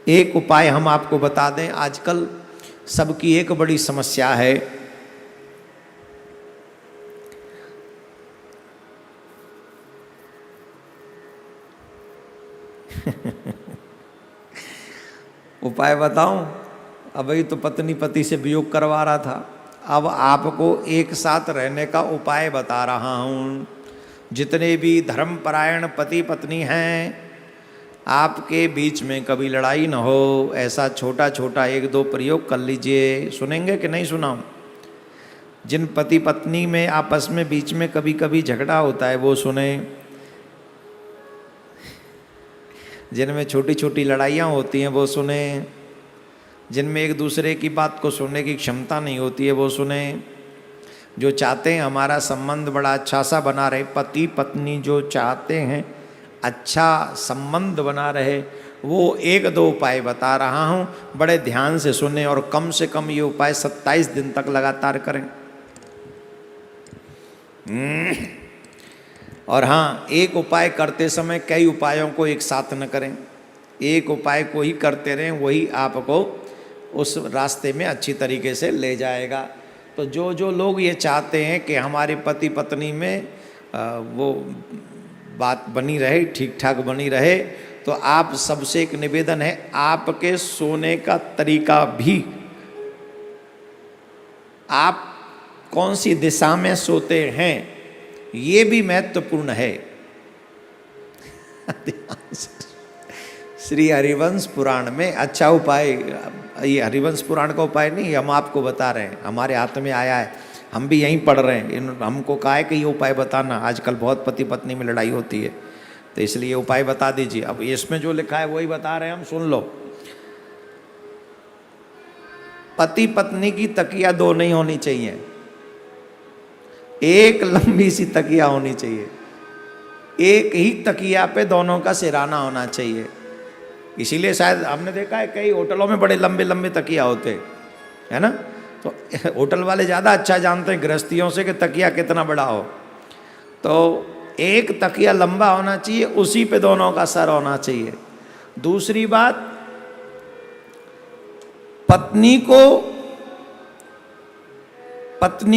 एक उपाय हम आपको बता दें, आजकल सबकी एक बड़ी समस्या है, उपाय बताऊं? अभी तो पत्नी पति से वियोग करवा रहा था, अब आपको एक साथ रहने का उपाय बता रहा हूं। जितने भी धर्मपरायण पति पत्नी हैं, आपके बीच में कभी लड़ाई न हो, ऐसा छोटा छोटा एक दो प्रयोग कर लीजिए। सुनेंगे कि नहीं सुनाऊं? जिन पति पत्नी में आपस में बीच में कभी कभी झगड़ा होता है वो सुने, जिनमें छोटी छोटी लड़ाइयाँ होती हैं वो सुने, जिनमें एक दूसरे की बात को सुनने की क्षमता नहीं होती है वो सुने। जो चाहते हैं हमारा संबंध बड़ा अच्छा सा बना रहे, पति पत्नी जो चाहते हैं अच्छा संबंध बना रहे, वो एक दो उपाय बता रहा हूँ, बड़े ध्यान से सुने और कम से कम ये उपाय 27 दिन तक लगातार करें। और हाँ, एक उपाय करते समय कई उपायों को एक साथ न करें, एक उपाय को ही करते रहें, वही आपको उस रास्ते में अच्छी तरीके से ले जाएगा। तो जो जो लोग ये चाहते हैं कि हमारे पति पत्नी में वो बात बनी रहे, ठीक ठाक बनी रहे, तो आप सबसे एक निवेदन है, आपके सोने का तरीका भी, आप कौन सी दिशा में सोते हैं ये भी महत्वपूर्ण है। श्री हरिवंश पुराण में अच्छा उपाय, ये हरिवंश पुराण का उपाय नहीं, हम आपको बता रहे हैं, हमारे हाथ में आया है, हम भी यहीं पढ़ रहे हैं। हमको कहा है कि ये उपाय बताना, आजकल बहुत पति पत्नी में लड़ाई होती है, तो इसलिए उपाय बता दीजिए। अब इसमें जो लिखा है वही बता रहे हैं हम, सुन लो। पति पत्नी की तकिया दो नहीं होनी चाहिए, एक लंबी सी तकिया होनी चाहिए, एक ही तकिया पे दोनों का सिराना होना चाहिए। इसीलिए शायद हमने देखा है कई होटलों में बड़े लंबे लंबे तकिया होते है ना, तो होटल वाले ज़्यादा अच्छा जानते हैं गृहस्थियों से कि तकिया कितना बड़ा हो। तो एक तकिया लंबा होना चाहिए, उसी पे दोनों का सर होना चाहिए। दूसरी बात, पत्नी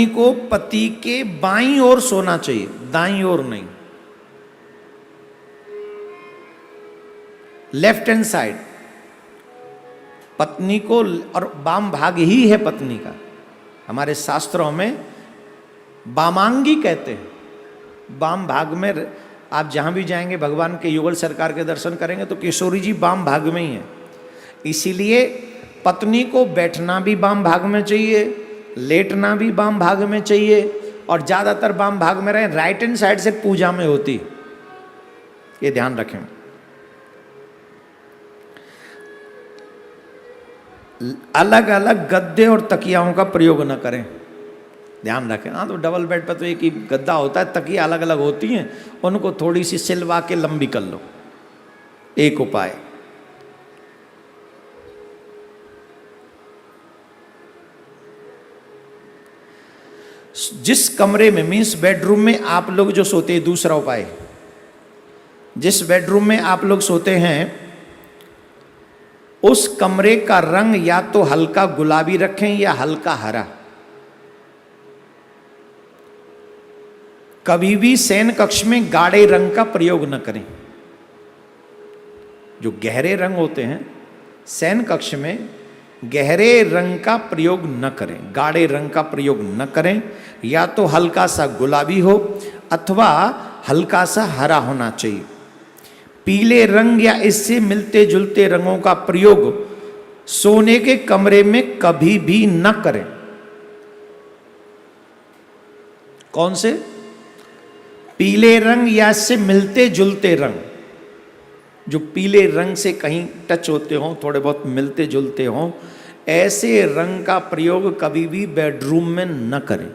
को पति के बाईं ओर सोना चाहिए, दाईं ओर नहीं, लेफ्ट हैंड साइड पत्नी को, और वाम भाग ही है पत्नी का। हमारे शास्त्रों में वामांगी कहते हैं, वाम भाग में। आप जहां भी जाएंगे भगवान के युगल सरकार के दर्शन करेंगे तो किशोरी जी वाम भाग में ही है। इसीलिए पत्नी को बैठना भी वाम भाग में चाहिए, लेटना भी वाम भाग में चाहिए, और ज़्यादातर वाम भाग में रहे। राइट हैंड साइड से पूजा में होती, ये ध्यान रखें। अलग अलग गद्दे और तकियाओं का प्रयोग न करें, ध्यान रखें। हाँ, तो डबल बेड पर तो एक ही गद्दा होता है, तकिया अलग अलग होती हैं, उनको थोड़ी सी सिलवा के लंबी कर लो। एक उपाय। जिस कमरे में, मीन्स बेडरूम में आप लोग जो सोते हैं, दूसरा उपाय, जिस बेडरूम में आप लोग सोते हैं उस कमरे का रंग या तो हल्का गुलाबी रखें या हल्का हरा। कभी भी शयन कक्ष में गाढ़े रंग का प्रयोग न करें। जो गहरे रंग होते हैं, शयन कक्ष में गहरे रंग का प्रयोग न करें, गाढ़े रंग का प्रयोग न करें। या तो हल्का सा गुलाबी हो अथवा हल्का सा हरा होना चाहिए। पीले रंग या इससे मिलते जुलते रंगों का प्रयोग सोने के कमरे में कभी भी न करें। कौन से? पीले रंग या इससे मिलते जुलते रंग, जो पीले रंग से कहीं टच होते हों, थोड़े बहुत मिलते जुलते हों, ऐसे रंग का प्रयोग कभी भी बेडरूम में न करें।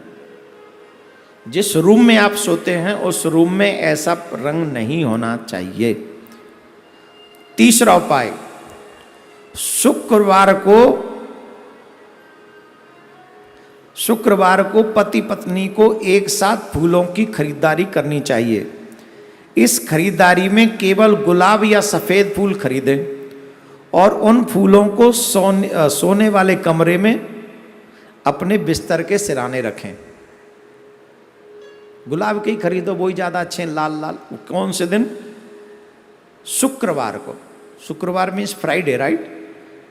जिस रूम में आप सोते हैं उस रूम में ऐसा रंग नहीं होना चाहिए। तीसरा उपाय, शुक्रवार को पति पत्नी को एक साथ फूलों की खरीदारी करनी चाहिए। इस खरीदारी में केवल गुलाब या सफ़ेद फूल खरीदें और उन फूलों को सोने वाले कमरे में अपने बिस्तर के सिराने रखें। गुलाब के ही खरीदो, वही ज़्यादा अच्छे हैं, लाल लाल। कौन से दिन? शुक्रवार को। शुक्रवार मीन्स फ्राइडे, राइट?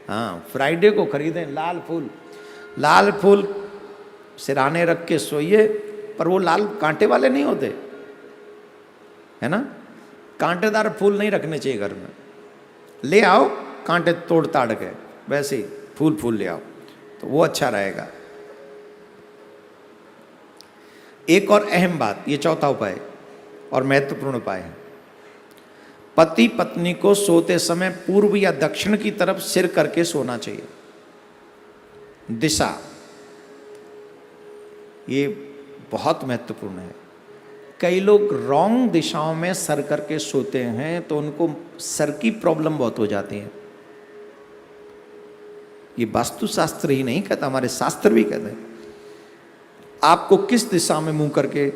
हाँ, फ्राइडे को खरीदें लाल फूल। लाल फूल सिराने रख के सोइए, पर वो लाल कांटे वाले नहीं होते, है ना? कांटेदार फूल नहीं रखने चाहिए घर में। ले आओ कांटे तोड़ ताड़ के, वैसे ही फूल ले आओ तो वो अच्छा रहेगा। एक और अहम बात, ये चौथा उपाय और महत्वपूर्ण उपाय है। पति पत्नी को सोते समय पूर्व या दक्षिण की तरफ सिर करके सोना चाहिए। दिशा, ये बहुत महत्वपूर्ण है। कई लोग रॉन्ग दिशाओं में सर करके सोते हैं तो उनको सर की प्रॉब्लम बहुत हो जाती है। ये वास्तुशास्त्र ही नहीं कहता, हमारे शास्त्र भी कहते हैं आपको किस दिशा में मुंह करके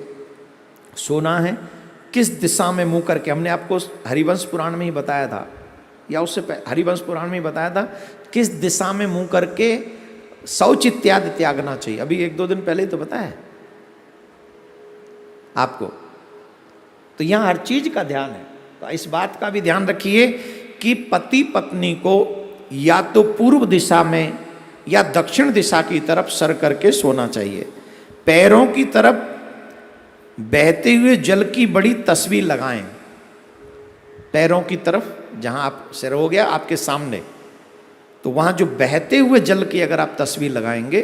सोना है, किस दिशा में मुंह करके। हमने आपको हरिवंश पुराण में ही बताया था, या उससे हरिवंश पुराण में ही बताया था किस दिशा में मुंह करके शौच इत्यादि त्यागना चाहिए। अभी 1-2 दिन पहले ही तो बताया आपको। तो यहां हर चीज का ध्यान है, तो इस बात का भी ध्यान रखिए कि पति पत्नी को या तो पूर्व दिशा में या दक्षिण दिशा की तरफ सर करके सोना चाहिए। पैरों की तरफ बहते हुए जल की बड़ी तस्वीर लगाएं। पैरों की तरफ, जहां आप सिर हो गया आपके सामने, तो वहां जो बहते हुए जल की अगर आप तस्वीर लगाएंगे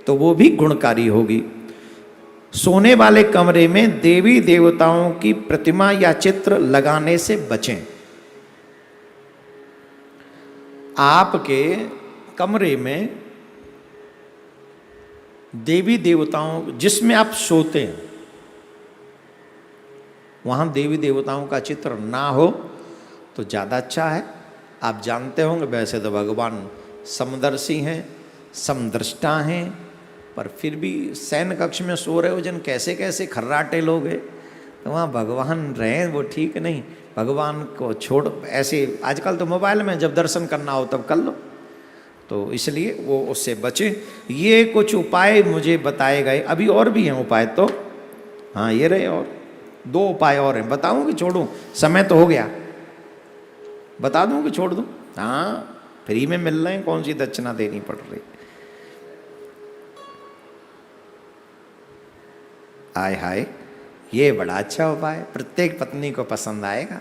तो वो भी गुणकारी होगी। सोने वाले कमरे में देवी देवताओं की प्रतिमा या चित्र लगाने से बचें। आपके कमरे में देवी देवताओं, जिसमें आप सोते हैं वहां देवी देवताओं का चित्र ना हो तो ज़्यादा अच्छा है। आप जानते होंगे वैसे तो भगवान समदर्शी हैं, समदृष्टा हैं, पर फिर भी शयन कक्ष में सो रहे हो जन कैसे कैसे खर्राटे लोग हैं, तो वहाँ भगवान रहें वो ठीक नहीं। भगवान को छोड़, ऐसे आजकल तो मोबाइल में जब दर्शन करना हो तब कर लो, तो इसलिए वो उससे बचे। ये कुछ उपाय मुझे बताए गए, अभी और भी हैं उपाय तो, हाँ ये रहे, और 2 उपाय और हैं। बताऊं कि छोड़ूं? समय तो हो गया, बता दूं कि छोड़ दूं? हाँ, फ्री में मिल रहे हैं, कौन सी दक्षिणा देनी पड़ रही। आय हाय, ये बड़ा अच्छा उपाय, प्रत्येक पत्नी को पसंद आएगा।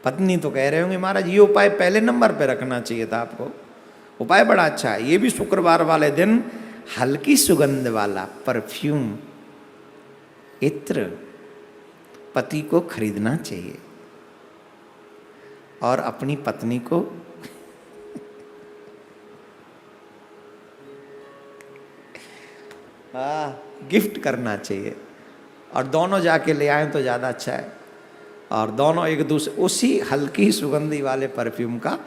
पत्नी तो कह रहे होंगे महाराज ये उपाय पहले नंबर पे रखना चाहिए था आपको, उपाय बड़ा अच्छा है। ये भी शुक्रवार वाले दिन हल्की सुगंध वाला परफ्यूम, इत्र पति को खरीदना चाहिए और अपनी पत्नी को गिफ्ट करना चाहिए, और दोनों जाके ले आए तो ज़्यादा अच्छा है। और दोनों एक दूसरे उसी हल्की सुगंधी वाले परफ्यूम का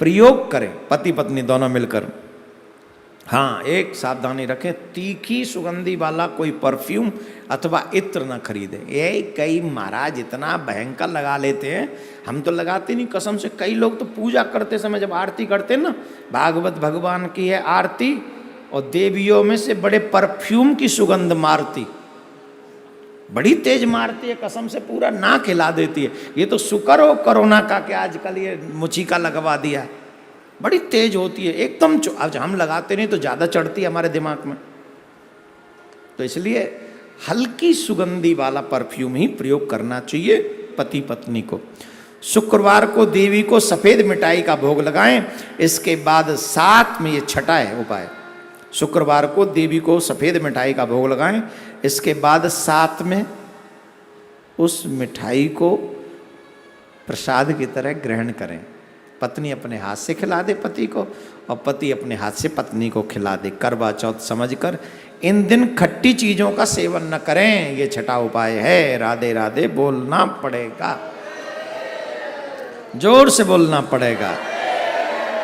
प्रयोग करें, पति पत्नी दोनों मिलकर। हाँ, एक सावधानी रखें, तीखी सुगंधी वाला कोई परफ्यूम अथवा इत्र न खरीदें। ये कई महाराज इतना भयंकर लगा लेते हैं, हम तो लगाते नहीं कसम से। कई लोग तो पूजा करते समय जब आरती करते हैं ना, भागवत भगवान की है आरती, और देवियों में से बड़े परफ्यूम की सुगंध मारती, बड़ी तेज मारती है, कसम से पूरा नाक हिला देती है। ये तो शुक्र हो कोरोना का कि आजकल ये मुचीका लगवा दिया, बड़ी तेज होती है एकदम। आज हम लगाते नहीं तो ज़्यादा चढ़ती है हमारे दिमाग में, तो इसलिए हल्की सुगंधी वाला परफ्यूम ही प्रयोग करना चाहिए पति पत्नी को। शुक्रवार को देवी को सफ़ेद मिठाई का भोग लगाएं। इसके बाद साथ में, ये छठा है उपाय, शुक्रवार को देवी को सफ़ेद मिठाई का भोग लगाएं। इसके बाद साथ में उस मिठाई को प्रसाद की तरह ग्रहण करें। पत्नी अपने हाथ से खिला दे पति को, और पति अपने हाथ से पत्नी को खिला दे, करवा चौथ समझकर। इन दिन खट्टी चीज़ों का सेवन न करें, ये छठा उपाय है। राधे राधे बोलना पड़ेगा, जोर से बोलना पड़ेगा।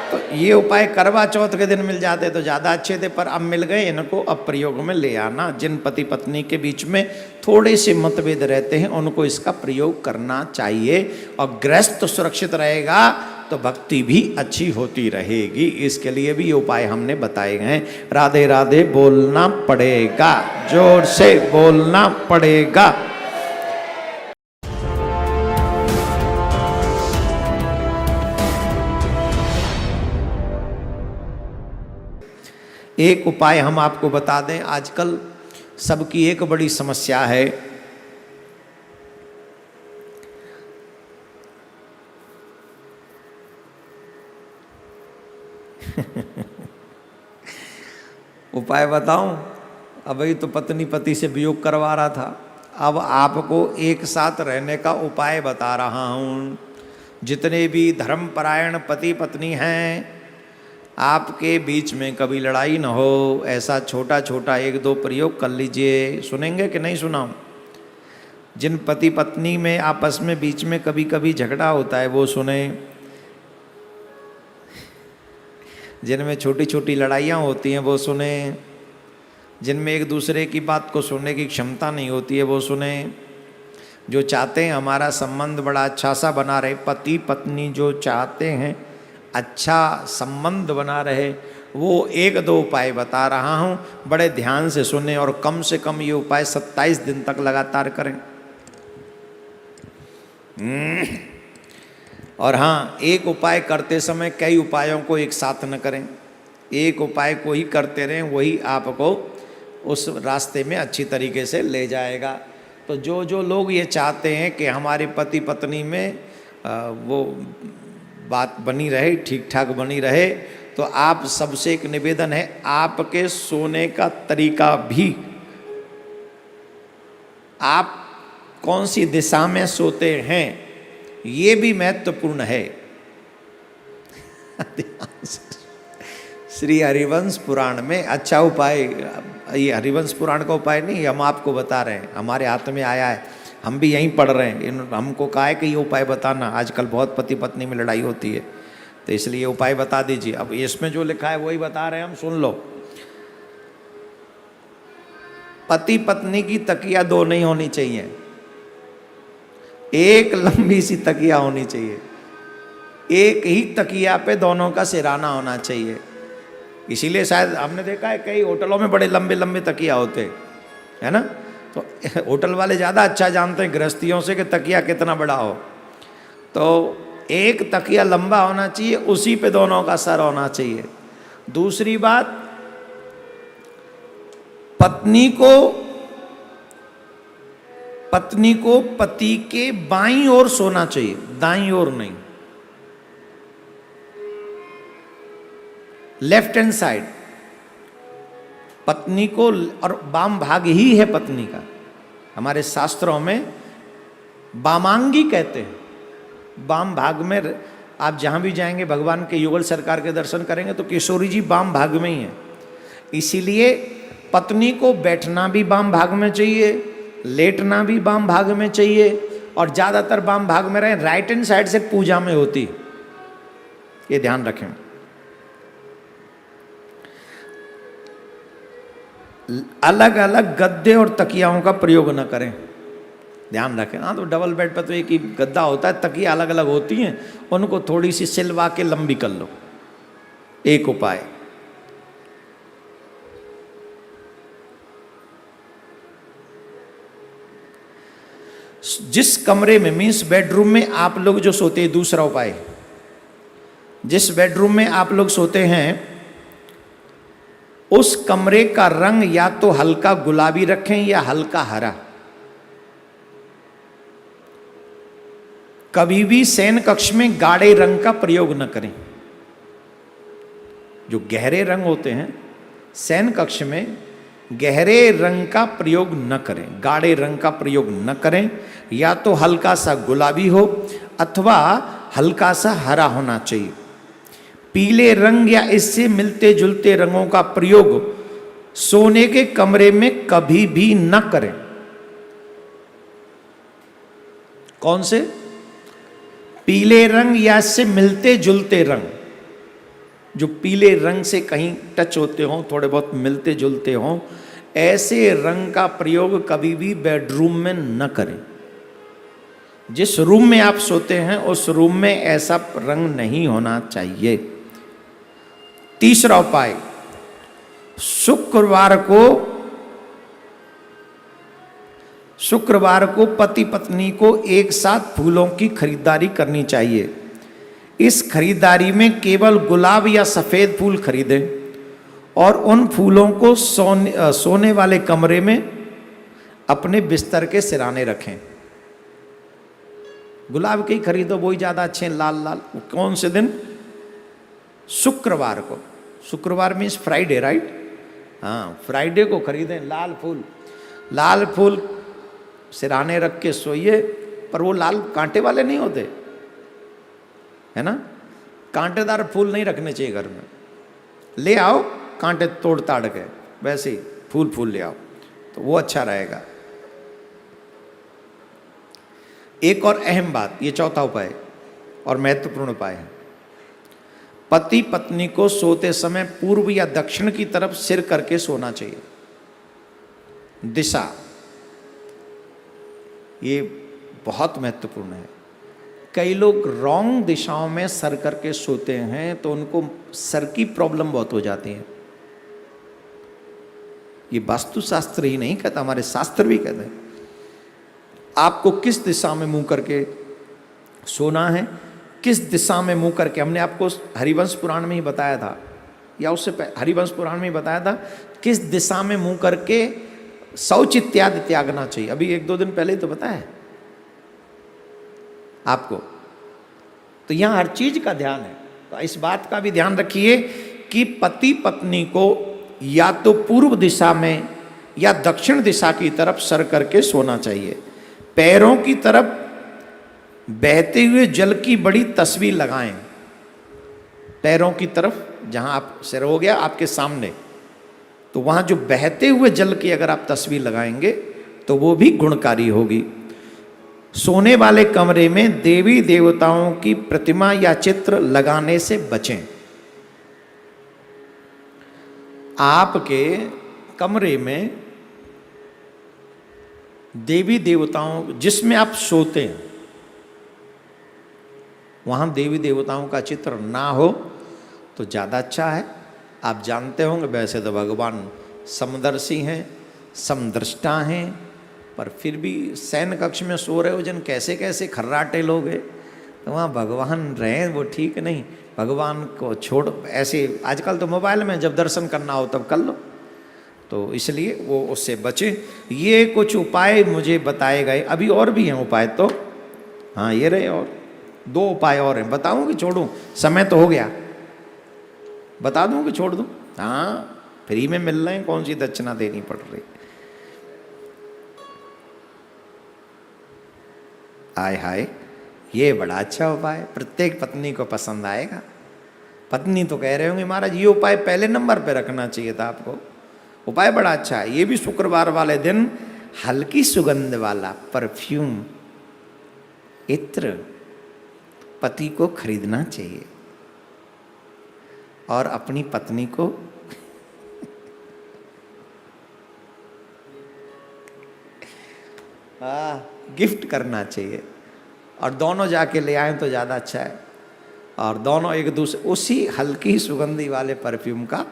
तो ये उपाय करवा चौथ के दिन मिल जाते तो ज़्यादा अच्छे थे, पर अब मिल गए, इनको अब प्रयोग में ले आना। जिन पति पत्नी के बीच में थोड़े से मतभेद रहते हैं उनको इसका प्रयोग करना चाहिए, और गृहस्थ सुरक्षित रहेगा, तो भक्ति भी अच्छी होती रहेगी। इसके लिए भी ये उपाय हमने बताए गए हैं। राधे राधे बोलना पड़ेगा, जोर से बोलना पड़ेगा। एक उपाय हम आपको बता दें, आजकल सबकी एक बड़ी समस्या है, उपाय बताऊं? अभी तो पत्नी पति से वियोग करवा रहा था, अब आपको एक साथ रहने का उपाय बता रहा हूं। जितने भी धर्मपरायण पति पत्नी हैं, आपके बीच में कभी लड़ाई न हो, ऐसा छोटा छोटा एक दो प्रयोग कर लीजिए। सुनेंगे कि नहीं सुनाऊं? जिन पति पत्नी में आपस में बीच में कभी कभी झगड़ा होता है वो सुने। जिनमें छोटी छोटी लड़ाइयाँ होती हैं वो सुने। जिनमें एक दूसरे की बात को सुनने की क्षमता नहीं होती है वो सुने। जो चाहते हैं हमारा संबंध बड़ा अच्छा सा बना रहे, पति पत्नी जो चाहते हैं अच्छा संबंध बना रहे, वो एक दो उपाय बता रहा हूँ, बड़े ध्यान से सुने और कम से कम ये उपाय 27 दिन तक लगातार करें। और हाँ, एक उपाय करते समय कई उपायों को एक साथ न करें, एक उपाय को ही करते रहें, वही आपको उस रास्ते में अच्छी तरीके से ले जाएगा। तो जो जो लोग ये चाहते हैं कि हमारे पति पत्नी में वो बात बनी रहे, ठीक ठाक बनी रहे, तो आप सबसे एक निवेदन है, आपके सोने का तरीका भी, आप कौन सी दिशा में सोते हैं ये भी महत्वपूर्ण है। श्री हरिवंश पुराण में अच्छा उपाय, ये हरिवंश पुराण का उपाय नहीं, हम आपको बता रहे हैं, हमारे हाथ में आया है, हम भी यहीं पढ़ रहे हैं। हमको कहा है कि ये उपाय बताना, आजकल बहुत पति पत्नी में लड़ाई होती है, तो इसलिए उपाय बता दीजिए। अब इसमें जो लिखा है वही बता रहे हैं हम, सुन लो। पति पत्नी की तकिया दो नहीं होनी चाहिए, एक लंबी सी तकिया होनी चाहिए, एक ही तकिया पे दोनों का सिराना होना चाहिए। इसीलिए शायद हमने देखा है कई होटलों में बड़े लंबे लंबे तकिया होते है ना, तो होटल वाले ज़्यादा अच्छा जानते हैं गृहस्थियों से कि तकिया कितना बड़ा हो। तो एक तकिया लंबा होना चाहिए, उसी पे दोनों का सर होना चाहिए। दूसरी बात, पत्नी को पति के बाईं ओर सोना चाहिए, दाईं ओर नहीं, लेफ्ट हैंड साइड पत्नी को, और वाम भाग ही है पत्नी का। हमारे शास्त्रों में वामांगी कहते हैं, वाम भाग में। आप जहां भी जाएंगे भगवान के युगल सरकार के दर्शन करेंगे तो किशोरी जी वाम भाग में ही है। इसीलिए पत्नी को बैठना भी वाम भाग में चाहिए, लेटना भी वाम भाग में चाहिए, और ज़्यादातर वाम भाग में रहे। राइट हैंड साइड से पूजा में होती, ये ध्यान रखें। अलग अलग गद्दे और तकियाओं का प्रयोग न करें, ध्यान रखें। हाँ, तो डबल बेड पर तो एक ही गद्दा होता है, तकिया अलग अलग होती हैं, उनको थोड़ी सी सिलवा के लंबी कर लो। एक उपाय। जिस कमरे में, मीन्स बेडरूम में आप लोग जो सोते हैं, दूसरा उपाय, जिस बेडरूम में आप लोग सोते हैं उस कमरे का रंग या तो हल्का गुलाबी रखें या हल्का हरा। कभी भी शयन कक्ष में गाढ़े रंग का प्रयोग न करें। जो गहरे रंग होते हैं शयन कक्ष में, गहरे रंग का प्रयोग न करें, गाढ़े रंग का प्रयोग न करें। या तो हल्का सा गुलाबी हो अथवा हल्का सा हरा होना चाहिए। पीले रंग या इससे मिलते जुलते रंगों का प्रयोग सोने के कमरे में कभी भी न करें। कौन से? पीले रंग या इससे मिलते जुलते रंग, जो पीले रंग से कहीं टच होते हों, थोड़े बहुत मिलते जुलते हों, ऐसे रंग का प्रयोग कभी भी बेडरूम में न करें। जिस रूम में आप सोते हैं उस रूम में ऐसा रंग नहीं होना चाहिए। तीसरा उपाय, शुक्रवार को पति पत्नी को एक साथ फूलों की खरीदारी करनी चाहिए। इस खरीदारी में केवल गुलाब या सफेद फूल खरीदें और उन फूलों को सोने वाले कमरे में अपने बिस्तर के सिराने रखें। गुलाब के ही खरीदो, वही ज्यादा अच्छे हैं, लाल लाल। कौन से दिन? शुक्रवार को। शुक्रवार मीन्स फ्राइडे, राइट? हाँ, फ्राइडे को खरीदें लाल फूल। लाल फूल सिराने रख के सोइए, पर वो लाल कांटे वाले नहीं होते, है ना? कांटेदार फूल नहीं रखने चाहिए घर में। ले आओ कांटे तोड़ ताड़ के, वैसे ही फूल ले आओ तो वो अच्छा रहेगा। एक और अहम बात, ये चौथा उपाय और महत्वपूर्ण उपाय है। पति पत्नी को सोते समय पूर्व या दक्षिण की तरफ सिर करके सोना चाहिए। दिशा, ये बहुत महत्वपूर्ण है। कई लोग रॉन्ग दिशाओं में सर करके सोते हैं तो उनको सर की प्रॉब्लम बहुत हो जाती है। ये वास्तुशास्त्र ही नहीं कहता, हमारे शास्त्र भी कहते हैं आपको किस दिशा में मुंह करके सोना है, किस दिशा में मुंह करके। हमने आपको हरिवंश पुराण में ही बताया था, या उससे हरिवंश पुराण में ही बताया था किस दिशा में मुंह करके शौच इत्यादि त्यागना चाहिए। अभी 1-2 दिन पहले ही तो बताया आपको। तो यहां हर चीज का ध्यान है, तो इस बात का भी ध्यान रखिए कि पति पत्नी को या तो पूर्व दिशा में या दक्षिण दिशा की तरफ सर करके सोना चाहिए। पैरों की तरफ बहते हुए जल की बड़ी तस्वीर लगाएं। पैरों की तरफ, जहां आप सिर हो गया आपके सामने, तो वहां जो बहते हुए जल की अगर आप तस्वीर लगाएंगे तो वो भी गुणकारी होगी। सोने वाले कमरे में देवी देवताओं की प्रतिमा या चित्र लगाने से बचें। आपके कमरे में देवी देवताओं, जिसमें आप सोते हैं वहां देवी देवताओं का चित्र ना हो तो ज़्यादा अच्छा है। आप जानते होंगे वैसे तो भगवान समदर्शी हैं, समदृष्टा हैं, पर फिर भी शयन कक्ष में सो रहे हो जन कैसे कैसे खर्राटे लोग हैं, तो वहाँ भगवान रहें वो ठीक नहीं। भगवान को छोड़, ऐसे आजकल तो मोबाइल में जब दर्शन करना हो तब कर लो, तो इसलिए वो उससे बचे। ये कुछ उपाय मुझे बताए गए, अभी और भी हैं उपाय तो, हाँ ये रहे, और 2 उपाय और हैं। बताऊँ कि छोड़ूं? समय तो हो गया, बता दूं कि छोड़ दूं? हाँ, फ्री में मिल रहे हैं, कौन सी दक्षिणा देनी पड़ रही। आय हाय, ये बड़ा अच्छा उपाय, प्रत्येक पत्नी को पसंद आएगा। पत्नी तो कह रहे होंगे महाराज ये उपाय पहले नंबर पे रखना चाहिए था आपको, उपाय बड़ा अच्छा है। ये भी शुक्रवार वाले दिन हल्की सुगंध वाला परफ्यूम, इत्र पति को खरीदना चाहिए और अपनी पत्नी को गिफ्ट करना चाहिए, और दोनों जाके ले आए तो ज़्यादा अच्छा है। और दोनों एक दूसरे उसी हल्की सुगंधी वाले परफ्यूम का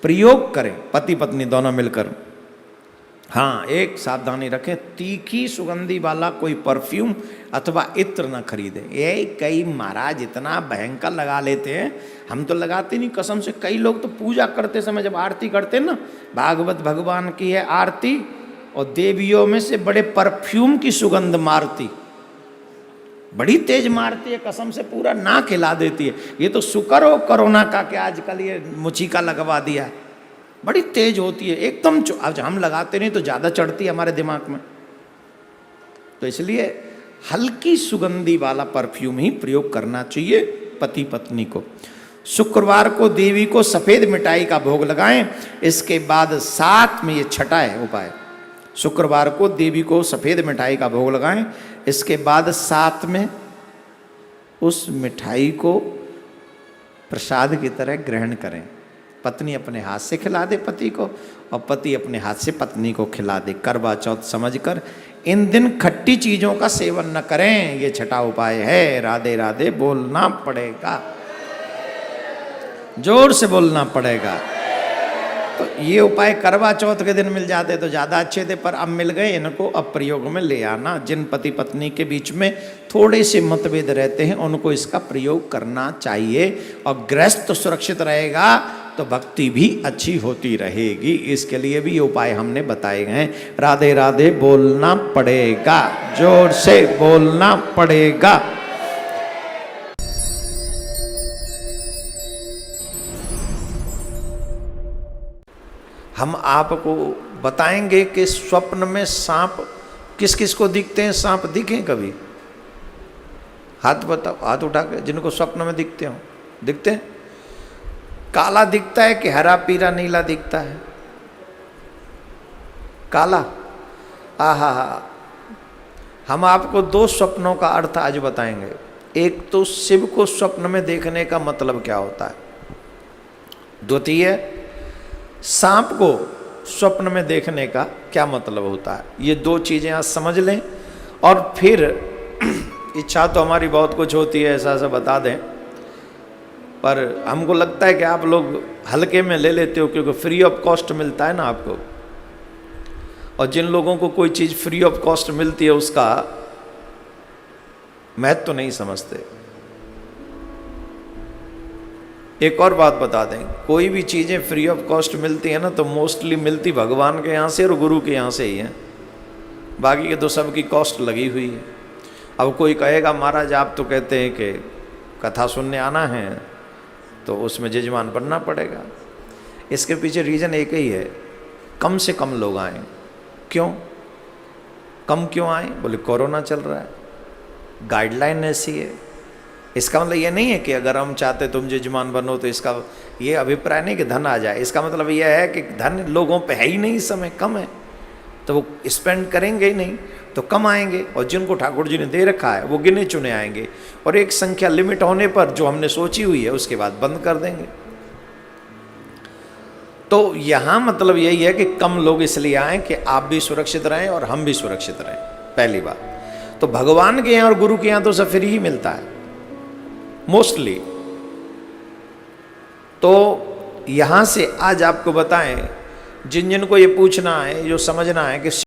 प्रयोग करें, पति पत्नी दोनों मिलकर। हाँ, एक सावधानी रखें, तीखी सुगंधी वाला कोई परफ्यूम अथवा इत्र न खरीदें। ये कई महाराज इतना भयंकर लगा लेते हैं, हम तो लगाते नहीं कसम से। कई लोग तो पूजा करते समय जब आरती करते हैं ना, भागवत भगवान की है आरती, और देवियों में से बड़े परफ्यूम की सुगंध मारती, बड़ी तेज मारती है, कसम से पूरा नाक हिला देती है। ये तो शुक्र हो कोरोना का कि आजकल ये मुचीका लगवा दिया है, बड़ी तेज होती है एकदम। आज हम लगाते नहीं तो ज़्यादा चढ़ती है हमारे दिमाग में, तो इसलिए हल्की सुगंधी वाला परफ्यूम ही प्रयोग करना चाहिए पति पत्नी को। शुक्रवार को देवी को सफ़ेद मिठाई का भोग लगाएं। इसके बाद साथ में, ये छठा है उपाय, शुक्रवार को देवी को सफ़ेद मिठाई का भोग लगाएं। इसके बाद साथ में उस मिठाई को प्रसाद की तरह ग्रहण करें। पत्नी अपने हाथ से खिला दे पति को, और पति अपने हाथ से पत्नी को खिला दे। करवा चौथ समझकर इन दिन खट्टी चीजों का सेवन न करें, ये छठा उपाय है। राधे राधे बोलना पड़ेगा, जोर से बोलना पड़ेगा। तो ये उपाय करवा चौथ के दिन मिल जाते तो ज़्यादा अच्छे थे, पर अब मिल गए, इनको अब प्रयोग में ले आना। जिन पति पत्नी के बीच में थोड़े से मतभेद रहते हैं उनको इसका प्रयोग करना चाहिए, और गृहस्थ सुरक्षित रहेगा तो भक्ति भी अच्छी होती रहेगी। इसके लिए भी ये उपाय हमने बताए हैं। राधे राधे बोलना पड़ेगा, जोर से बोलना पड़ेगा। हम आपको बताएंगे कि स्वप्न में सांप किस किस को दिखते हैं। सांप दिखे कभी? हाथ बताओ, हाथ उठा के जिनको स्वप्न में दिखते हो। दिखते हैं? काला दिखता है कि हरा पीला नीला दिखता है? काला। आहा हा। हम आपको दो स्वप्नों का अर्थ आज बताएंगे। एक तो शिव को स्वप्न में देखने का मतलब क्या होता है, द्वितीय सांप को स्वप्न में देखने का क्या मतलब होता है। ये दो चीजें आज समझ लें, और फिर इच्छा तो हमारी बहुत कुछ होती है, ऐसा ऐसा बता दें, पर हमको लगता है कि आप लोग हल्के में ले लेते हो, क्योंकि फ्री ऑफ कॉस्ट मिलता है ना आपको। और जिन लोगों को कोई चीज़ फ्री ऑफ कॉस्ट मिलती है उसका महत्व तो नहीं समझते। एक और बात बता दें, कोई भी चीज़ें फ्री ऑफ कॉस्ट मिलती है ना तो मोस्टली मिलती भगवान के यहाँ से और गुरु के यहाँ से ही है, बाकी के तो सबकी कॉस्ट लगी हुई है। अब कोई कहेगा महाराज आप तो कहते हैं कि कथा सुनने आना है तो उसमें जजमान बनना पड़ेगा। इसके पीछे रीज़न एक ही है, कम से कम लोग आएँ। क्यों कम क्यों आए? बोले कोरोना चल रहा है, गाइडलाइन ऐसी है। इसका मतलब ये नहीं है कि अगर हम चाहते तुम जजमान बनो तो इसका ये अभिप्राय नहीं कि धन आ जाए। इसका मतलब यह है कि धन लोगों पे है ही नहीं, इस समय कम है तो वो स्पेंड करेंगे ही नहीं, तो कम आएंगे। और जिनको ठाकुर जी ने दे रखा है वो गिने चुने आएंगे, और एक संख्या लिमिट होने पर जो हमने सोची हुई है उसके बाद बंद कर देंगे। तो यहाँ मतलब यही है कि कम लोग इसलिए आए कि आप भी सुरक्षित रहें और हम भी सुरक्षित रहें, पहली बात। तो भगवान के यहाँ और गुरु के यहाँ तो सब फ्री ही मिलता है मोस्टली। तो यहाँ से आज आपको बताएं, जिन जिन को ये पूछना है, जो समझना है कि